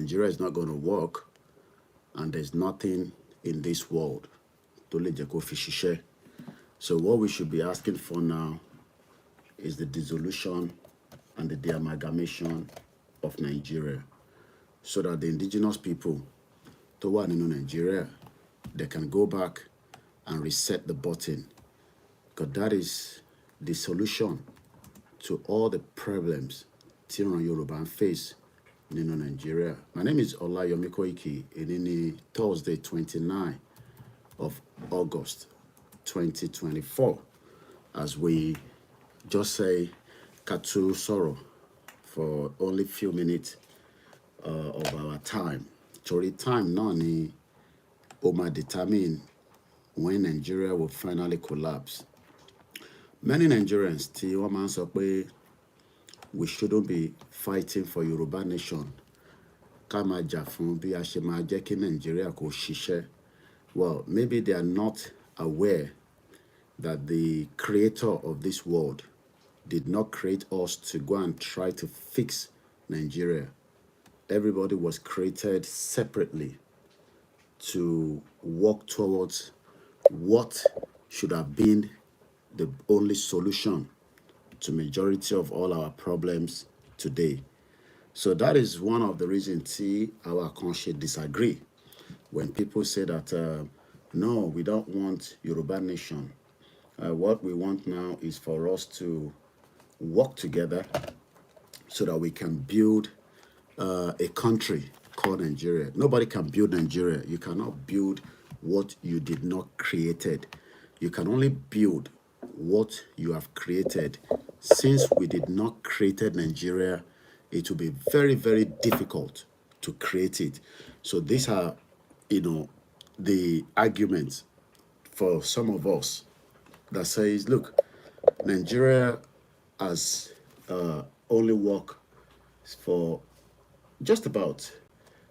Nigeria is not going to work, and there's nothing in this world to lè jẹ́ kó fi ṣiṣẹ́. So what we should be asking for now is the dissolution and the amalgamation of Nigeria, so that the indigenous people tó wà nínú Nigeria, they can go back and reset the button, because that is the solution to all the problems tí ìran Yorùbá ń face nínú Nigeria. My name is OLAYOMI KOIKI. It's Thursday, 29 of August 2024. As we just say Katu Soro for only few minutes of our time. Torí time náà ni ó máa determine when Nigeria will finally collapse. Many Nigerians tí wọ́n máa ń sọ pé we shouldn't be fighting for Yorùbá nation. Ká máa jà fún bí a ṣe máa jẹ́ kí Nigeria kó ṣiṣẹ́. Well, maybe they are not aware that the creator of this world did not create us to go and try to fix Nigeria. Everybody was created separately to work towards what should have been the only solution to majority of all our problems today. So that is one of the reasons our country disagree when people say that no, we don't want Yoruba nation. What we want now is for us to work together so that we can build a country called Nigeria. Nobody can build Nigeria. You cannot build what you did not created. You can only build what you have created. Since we did not created Nigeria, it will be very, very difficult to create it. So these are, the arguments for some of us that says, look, Nigeria has only worked for just about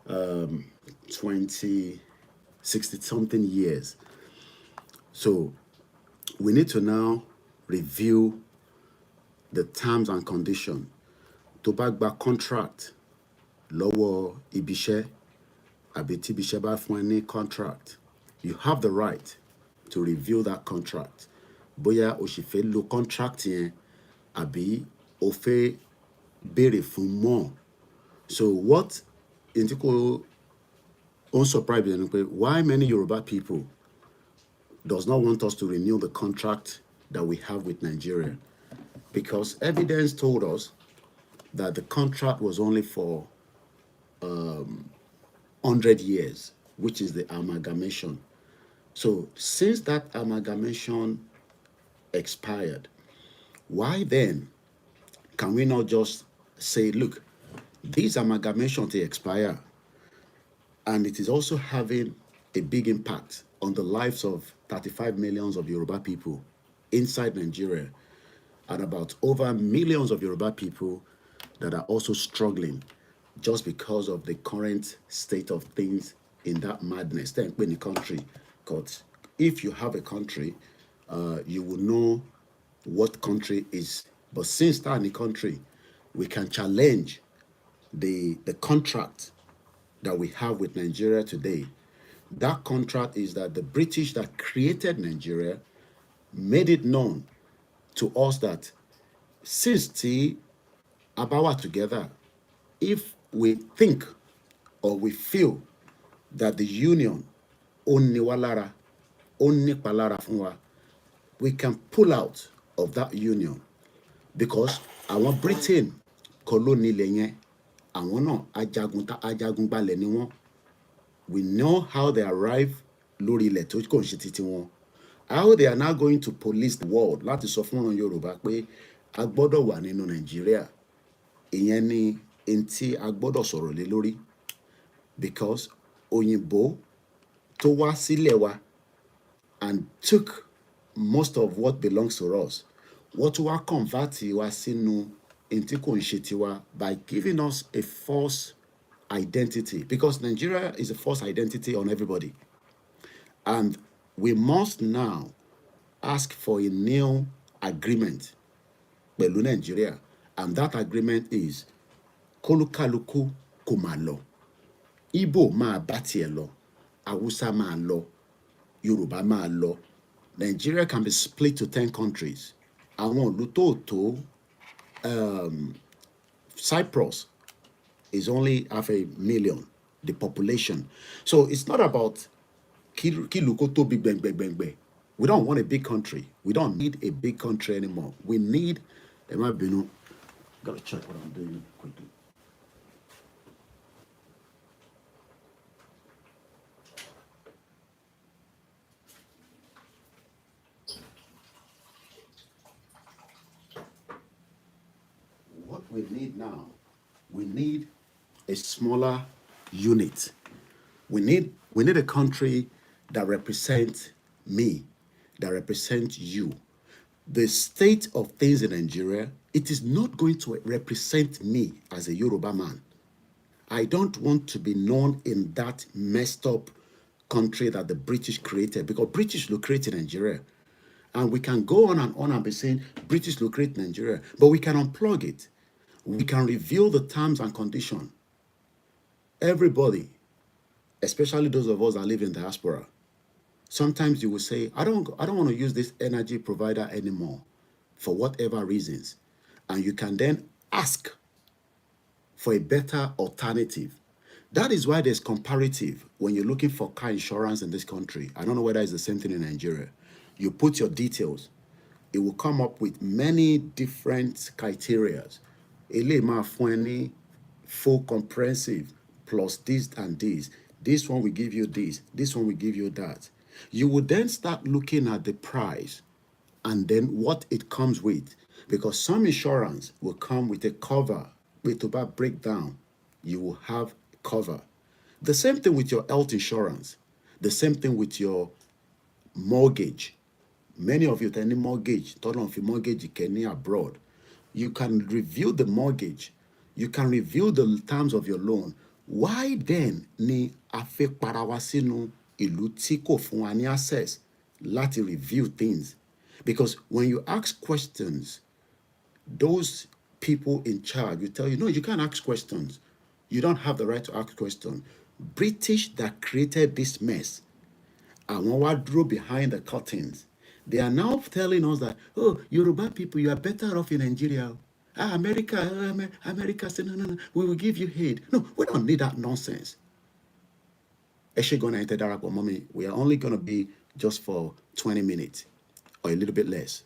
60 something years. So we need to now review the terms and conditions. Tó bá gba contract lọ́wọ́ ibiṣẹ́ àbí tí ibiṣẹ́ bá fún ẹ ní contract, you have the right to review that contract. Bóyá o sì fẹ́ lo contract yẹn àbí o fẹ́ béèrè fún more. So what Intiko unsurprised me pé why many Yoruba people does not want us to renew the contract that we have with Nigeria? Because evidence told us that the contract was only for 100 years, which is the amalgamation. So since that amalgamation expired, why then can we not just say, look, this amalgamation to expire, and it is also having a big impact on the lives of 35 millions of Yoruba people inside Nigeria, and about over millions of Yoruba people that are also struggling just because of the current state of things in that madness in the country. Because if you have a country, you will know what country is. But since that in the country, we can challenge the contract that we have with Nigeria today. That contract is that the British that created Nigeria made it known to us that since the Abawa together, if we think or we feel that the union only walara, only palara funwa, we can pull out of that union, because our Britain colony lenye, àwọn náà ajagunbalẹ̀ ni wọ́n. We know how they arrive lórí ilẹ̀ tó kò ń ṣe títí wọn. How they are now going to police the world láti sọ fún ọ̀ràn Yorùbá pé a gbọ́dọ̀ wà nínú Nàìjíríà. Ìyẹn ni ntí a gbọ́dọ̀ sọ̀rọ̀ lé lórí, because òyìnbó tó wá sílẹ̀ wa and took most of what belongs to us, what wá convert wa sínú ntí kò ń ṣe tiwa by giving us a false identity, because Nigeria is a false identity on everybody. And we must now ask for a new agreement pẹ̀lú Nigeria, and that agreement is kólúkálukú kó máa lọ. Igbo máa bá tiẹ̀ lọ, Hausa máa lọ, Yorùbá máa lọ. Nigeria can be split to 10 countries. Àwọn ìlú tó Cyprus is only 500,000, the population. So it's not about kilukoto big bang bang bang bang. We don't want a big country. We don't need a big country anymore. We need, gotta check what I'm doing quickly. What we need now, we need a smaller unit. We need a country that represents me, that represents you. The state of things in Nigeria, it is not going to represent me as a Yoruba man. I don't want to be known in that messed up country that the British created, because British created Nigeria. And we can go on and be saying British created Nigeria, but we can unplug it. We can reveal the terms and conditions. Everybody, especially those of us that live in diaspora, sometimes you will say, I don't want to use this energy provider anymore for whatever reasons. And you can then ask for a better alternative. That is why there's comparative when you're looking for car insurance in this country. I don't know whether it's the same thing in Nigeria. You put your details. It will come up with many different criteria. Full comprehensive plus this and this. This one will give you this. This one will give you that. You will then start looking at the price and then what it comes with. Because some insurance will come with a cover. With about breakdown, you will have cover. The same thing with your health insurance. The same thing with your mortgage. Many of you have any mortgage. Don't know if your mortgage you can abroad. You can review the mortgage. You can review the terms of your loan. Why then ni a fẹ́ para wa sínú ìlú tí kò fún wa ní access láti review things? Because when you ask questions, those people in charge will tell you, no, you can't ask questions. You don't have the right to ask questions. British that created this mess, àwọn wá dúró behind the curtains. They are now telling us that, oh, Yoruba people, you are better off in Nigeria. America, America said, no, we will give you aid. No, we don't need that nonsense. Mommy, we are only going to be just for 20 minutes or a little bit less.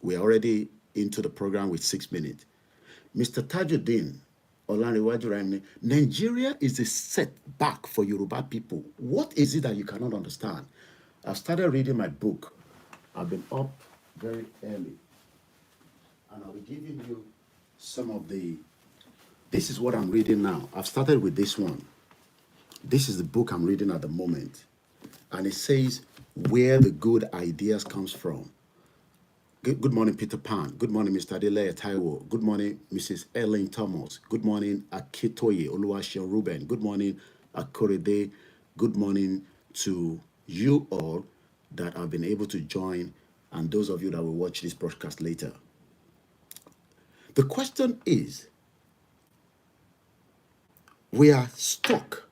We are already into the program with 6 minutes. Mr. Tajuddin, Nigeria is a setback for Yoruba people. What is it that you cannot understand? I've started reading my book. I've been up very early. And I'll be giving you some of the... This is what I'm reading now. I've started with this one. This is the book I'm reading at the moment. And it says where the good ideas comes from. Good morning, Peter Pan. Good morning, Mr. Adeleye Taiwo. Good morning, Mrs. Ellen Thomas. Good morning, Akitoye Oluwaseun Ruben. Good morning, Akorede. Good morning to you all that have been able to join and those of you that will watch this broadcast later. The question is, we are stuck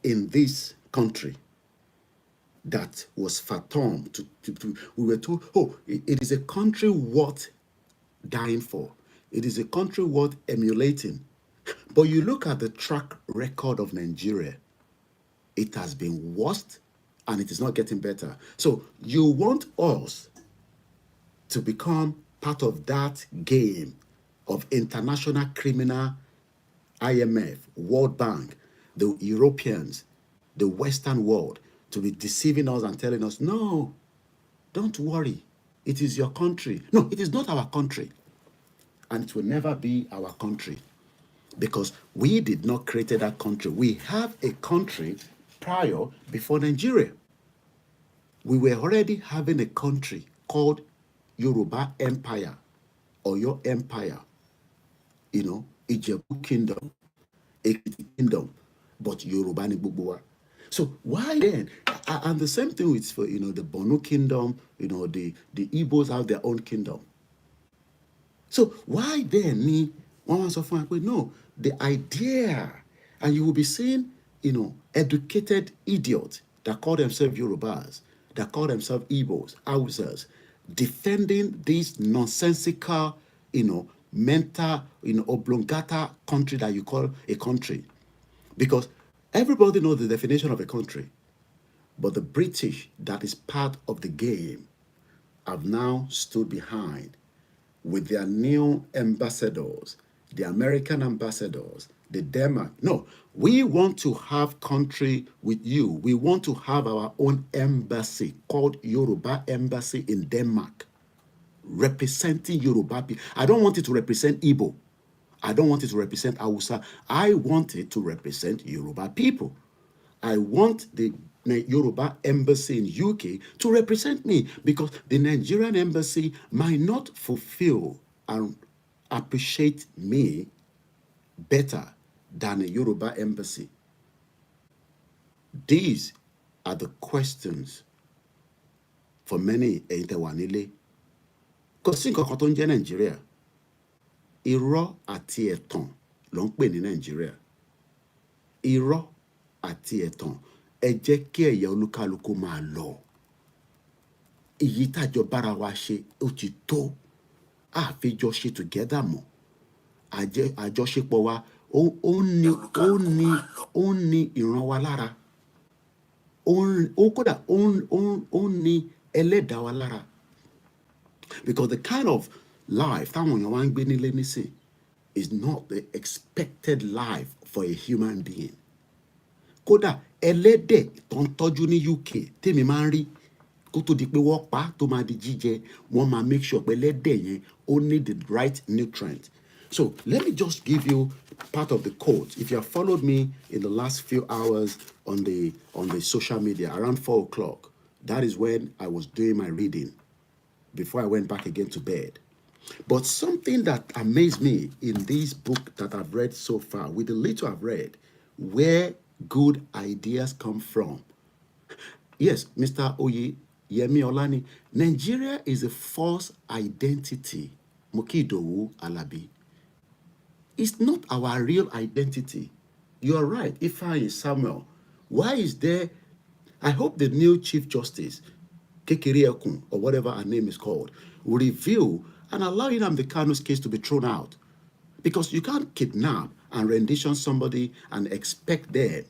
in this country that was fathomed. We were told, oh, it is a country worth dying for. It is a country worth emulating. But you look at the track record of Nigeria, it has been worse and it is not getting better. So you want us to become part of that game of international criminal, IMF, World Bank, the Europeans, the Western world, to be deceiving us and telling us, no, don't worry, it is your country. No, it is not our country. And it will never be our country because we did not create that country. We have a country prior, before Nigeria. We were already having a country called Yoruba Empire or your empire, Ijebu Kingdom, Ekiti Kingdom, but Yoruba ni gbogbo wa. So why then? And the same thing with the Bono Kingdom, the Igbos have their own kingdom. So why then me one wants to find no, the idea, and you will be seeing educated idiots that call themselves Yorubas, that call themselves Igbos, Hausas, defending this nonsensical, mental, oblongata country that you call a country. Because everybody knows the definition of a country. But the British, that is part of the game, have now stood behind with their new ambassadors, the American ambassadors, the Denmark. No, we want to have country with you. We want to have our own embassy called Yoruba Embassy in Denmark, representing Yoruba people. I don't want it to represent Igbo. I don't want it to represent Hausa. I want it to represent Yoruba people. I want the Yoruba embassy in UK to represent me, because the Nigerian embassy might not fulfill and appreciate me better than a Yoruba embassy. These are the questions for many Eitewanile. Kò sí nǹkan kan tó ń jẹ́ Nàìjíríà. Irọ́ àti ẹ̀tàn ló ń pè ní Nàìjíríà. Irọ́ àti ẹ̀tàn. Ẹ jẹ́ kí ẹ̀yà olúkálukú máa lọ. Èyí tájọ bára wa ṣe ó ti tó. Àfijọ́ ṣe together mọ́. Àjọṣepọ̀ wa ó ní ìran wa lára. Kódà ó ní ẹlẹ́dàá wa lára. Because the kind of life táwọn èèyàn wá ń gbé nílé nísìn is not the expected life for a human being. Kódà ẹlẹ́dẹ̀ tó ń tọ́jú ní UK tèmi máa ń rí kó tó di pé wọ́n pa tó máa di jíjẹ, wọ́n máa make sure pé ẹlẹ́dẹ̀ yẹn ó need the right nutrient. So let me just give you part of the quote. If you have followed me in the last few hours on the social media, around 4 o'clock, that is when I was doing my reading before I went back again to bed. But something that amazed me in this book that I've read so far, with the little I've read, where good ideas come from. Yes, Mr. Oyeyemi Olani, Nigeria is a false identity. Mokidowu Alabi. It's not our real identity. You are right, Ifeanyi Samuel. Why is there? I hope the new Chief Justice, Kekere Ekun, or whatever her name is called, will review and allow Nnamdi Kanu's case to be thrown out. Because you can't kidnap and rendition somebody and expect them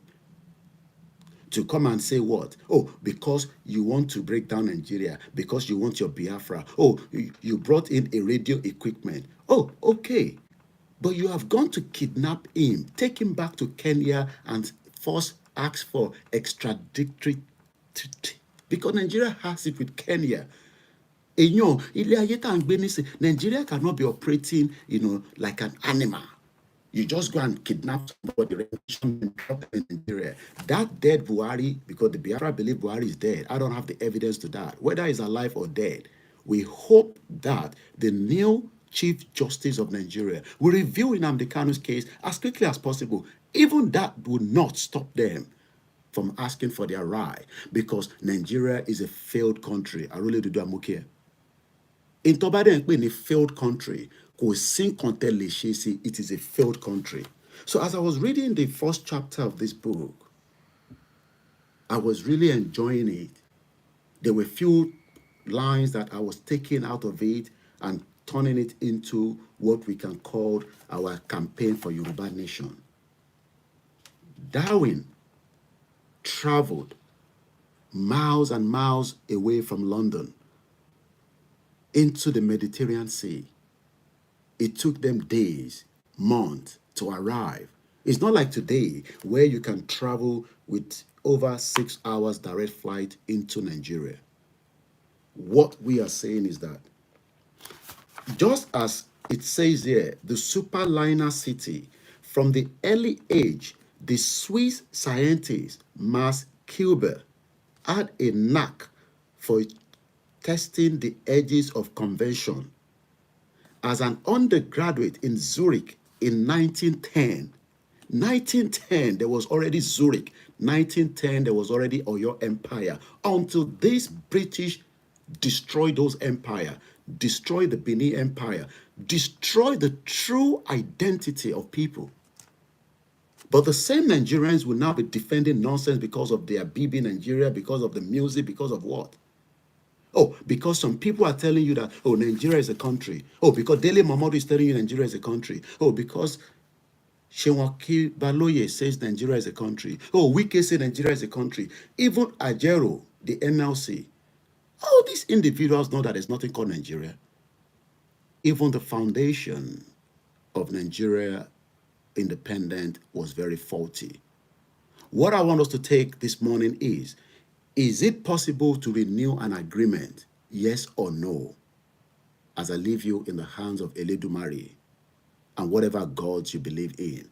to come and say what? Oh, because you want to break down Nigeria, because you want your Biafra. Oh, you brought in a radio equipment. Oh, okay. But you have gone to kidnap him, take him back to Kenya and ask for extraditory, because Nigeria has it with Kenya. Nigeria cannot be operating, like an animal. You just go and kidnap somebody and drop them in Nigeria. That dead Buhari, because the Biafra believe Buhari is dead. I don't have the evidence to that. Whether he's alive or dead, we hope that the new Chief Justice of Nigeria will review Nnamdi Kanu's case as quickly as possible. Even that would not stop them from asking for their right, because Nigeria is a failed country. I really do Amukia. In Tobade in a failed country, it is a failed country. So as I was reading the first chapter of this book, I was really enjoying it. There were few lines that I was taking out of it and turning it into what we can call our campaign for Yoruba Nation. Darwin traveled miles and miles away from London into the Mediterranean Sea. It took them days, months to arrive. It's not like today where you can travel with over 6 hours direct flight into Nigeria. What we are saying is that just as it says here, the superliner city, from the early age, the Swiss scientist Max Kuber had a knack for testing the edges of convention. As an undergraduate in Zurich in 1910, there was already Zurich. 1910, there was already Oyo Empire. Until this British destroyed those empires, destroyed the Benin Empire, destroyed the true identity of people. But the same Nigerians will now be defending nonsense because of their BB Nigeria, because of the music, because of what? Oh, because some people are telling you that, oh, Nigeria is a country. Oh, because Dele Momodu is telling you Nigeria is a country. Oh, because Shenwaki Baloye says Nigeria is a country. Oh, Wike says Nigeria is a country. Even Ajero, the NLC, all these individuals know that there's nothing called Nigeria. Even the foundation of Nigeria independent was very faulty. What I want us to take this morning is it possible to renew an agreement? Yes or no? As I leave you in the hands of Eledumare and whatever gods you believe in.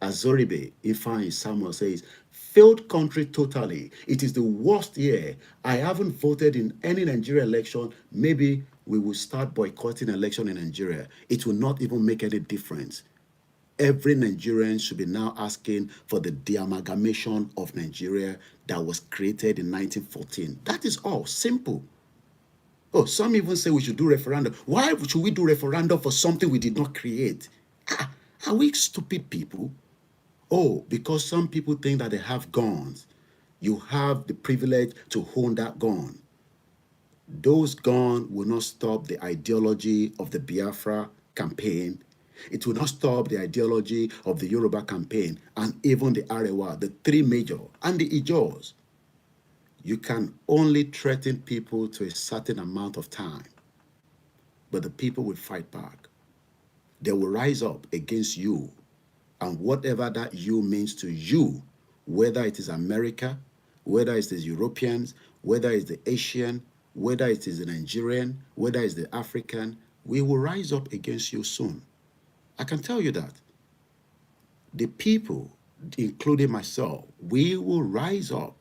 Azoribe Ifeanyi Samuel says, failed country totally. It is the worst year. I haven't voted in any Nigeria election. Maybe we will start boycotting election in Nigeria. It will not even make any difference. Every Nigerian should be now asking for the de-amalgamation of Nigeria that was created in 1914. That is all. Simple. Oh, some even say we should do referendum. Why should we do referendum for something we did not create? Are we stupid people? Oh, because some people think that they have guns. You have the privilege to own that gun. Those guns will not stop the ideology of the Biafra campaign. It will not stop the ideology of the Yoruba campaign and even the Arewa, the three major, and the Ijos. You can only threaten people to a certain amount of time, but the people will fight back. They will rise up against you, and whatever that you means to you, whether it is America, whether it is Europeans, whether it's the Asian, whether it is the Nigerian, whether it's the African, we will rise up against you soon. I can tell you that. The people, including myself, we will rise up.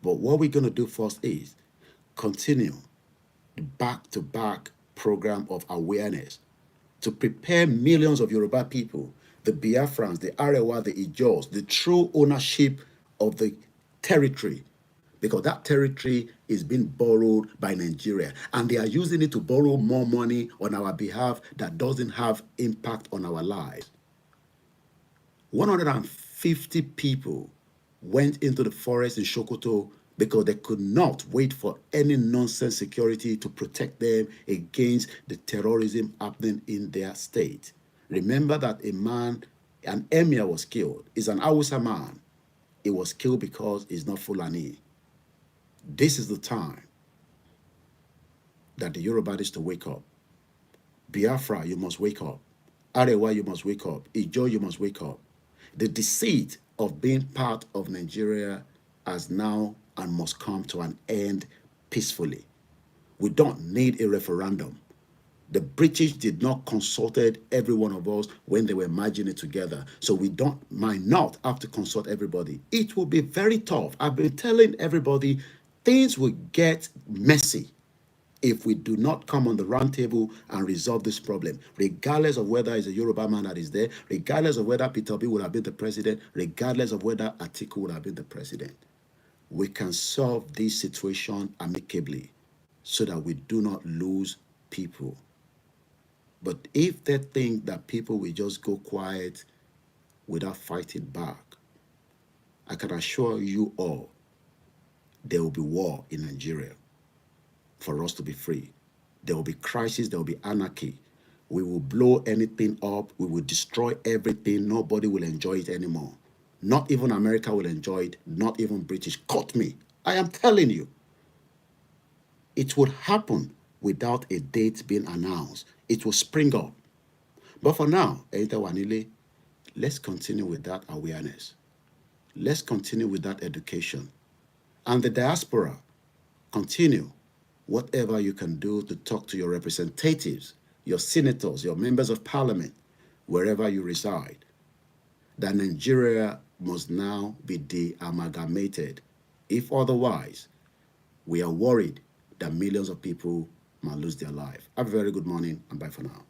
But what we're going to do first is continue the back-to-back program of awareness to prepare millions of Yoruba people, the Biafrans, the Arewa, the Ijos, the true ownership of the territory, because that territory is being borrowed by Nigeria, and they are using it to borrow more money on our behalf that doesn't have impact on our lives. 150 people went into the forest in Sokoto because they could not wait for any nonsense security to protect them against the terrorism happening in their state. Remember that an emir was killed. It's an Hausa man. He was killed because he's not Fulani. This is the time that the Yoruba is to wake up. Biafra, you must wake up. Arewa, you must wake up. Ijo, you must wake up. The deceit of being part of Nigeria has now and must come to an end peacefully. We don't need a referendum. The British did not consulted every one of us when they were merging it together. So we might not have to consult everybody. It will be very tough. I've been telling everybody things will get messy if we do not come on the round table and resolve this problem, regardless of whether it's a Yoruba man that is there, regardless of whether Peter Obi would have been the president, regardless of whether Atiku would have been the president. We can solve this situation amicably so that we do not lose people. But if they think that people will just go quiet without fighting back, I can assure you all, there will be war in Nigeria for us to be free. There will be crisis, there will be anarchy. We will blow anything up, we will destroy everything, nobody will enjoy it anymore. Not even America will enjoy it, not even British. Cut me. I am telling you. It would happen without a date being announced. It will spring up. But for now, let's continue with that awareness. Let's continue with that education. And the diaspora, continue whatever you can do to talk to your representatives, your senators, your members of parliament, wherever you reside, that Nigeria must now be de-amalgamated. If otherwise, we are worried that millions of people might lose their life. Have a very good morning and bye for now.